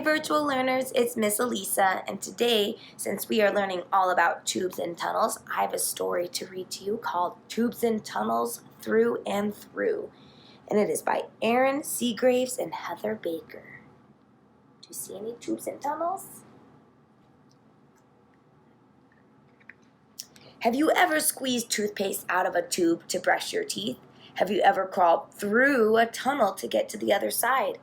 virtual learners, it's Miss Alisa, and today, since we are learning all about tubes and tunnels, I have a story to read to you called Tubes and Tunnels Through and Through, and it is by Aaron Seagraves and Heather Baker. Do you see any tubes and tunnels? Have you ever squeezed toothpaste out of a tube to brush your teeth? Have you ever crawled through a tunnel to get to the other side?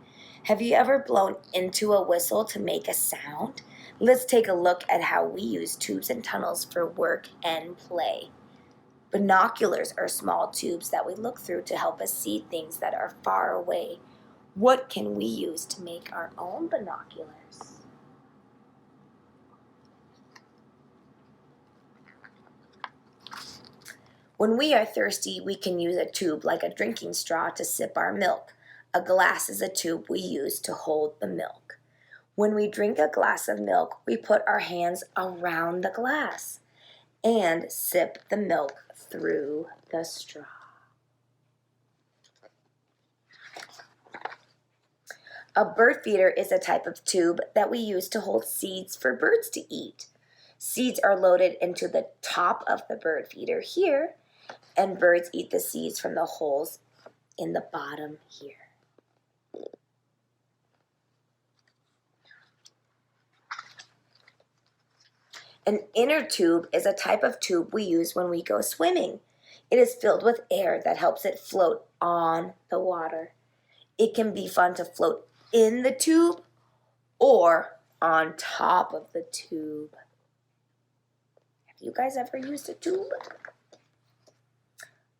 Have you ever blown into a whistle to make a sound? Let's take a look at how we use tubes and tunnels for work and play. Binoculars are small tubes that we look through to help us see things that are far away. What can we use to make our own binoculars? When we are thirsty, we can use a tube like a drinking straw to sip our milk. A glass is a tube we use to hold the milk. When we drink a glass of milk, we put our hands around the glass and sip the milk through the straw. A bird feeder is a type of tube that we use to hold seeds for birds to eat. Seeds are loaded into the top of the bird feeder here, and birds eat the seeds from the holes in the bottom here. An inner tube is a type of tube we use when we go swimming. It is filled with air that helps it float on the water. It can be fun to float in the tube or on top of the tube. Have you guys ever used a tube?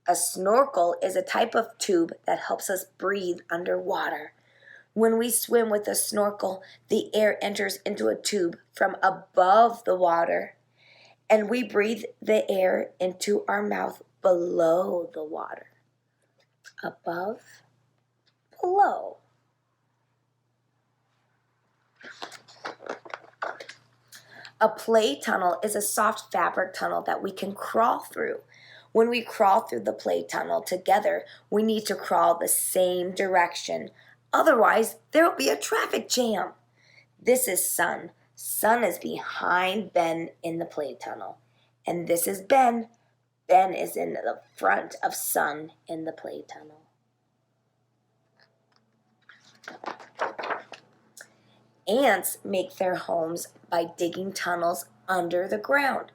A snorkel is a type of tube that helps us breathe underwater. When we swim with a snorkel, the air enters into a tube from above the water, and we breathe the air into our mouth below the water. Above, below. A play tunnel is a soft fabric tunnel that we can crawl through. When we crawl through the play tunnel together, we need to crawl the same direction. Otherwise, there will be a traffic jam. This is Sun. Sun is behind Ben in the play tunnel. And this is Ben. Ben is in the front of Sun in the play tunnel. Ants make their homes by digging tunnels under the ground.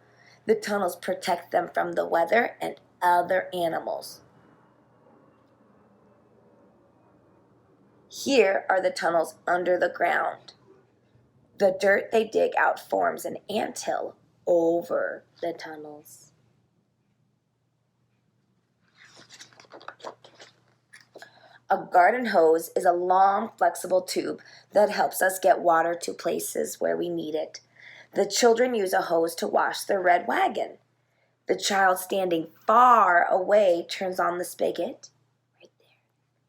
The tunnels protect them from the weather and other animals. Here are the tunnels under the ground. The dirt they dig out forms an anthill over the tunnels. A garden hose is a long, flexible tube that helps us get water to places where we need it. The children use a hose to wash their red wagon. The child standing far away turns on the spigot, right there,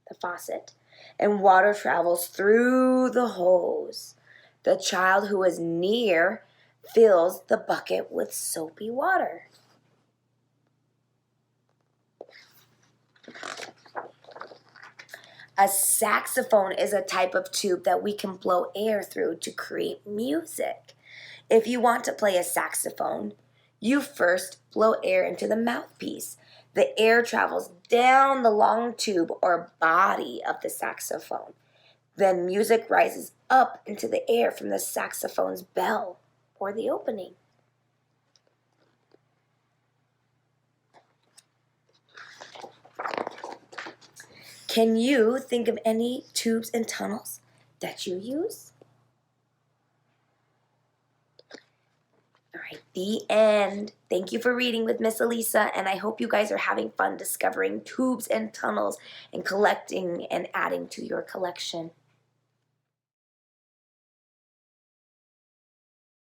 the faucet, and water travels through the hose. The child who is near fills the bucket with soapy water. A saxophone is a type of tube that we can blow air through to create music. If you want to play a saxophone, you first blow air into the mouthpiece. The air travels down the long tube or body of the saxophone. Then music rises up into the air from the saxophone's bell or the opening. Can you think of any tubes and tunnels that you use? All right, the end. Thank you for reading with Miss Alisa, and I hope you guys are having fun discovering tubes and tunnels and collecting and adding to your collection.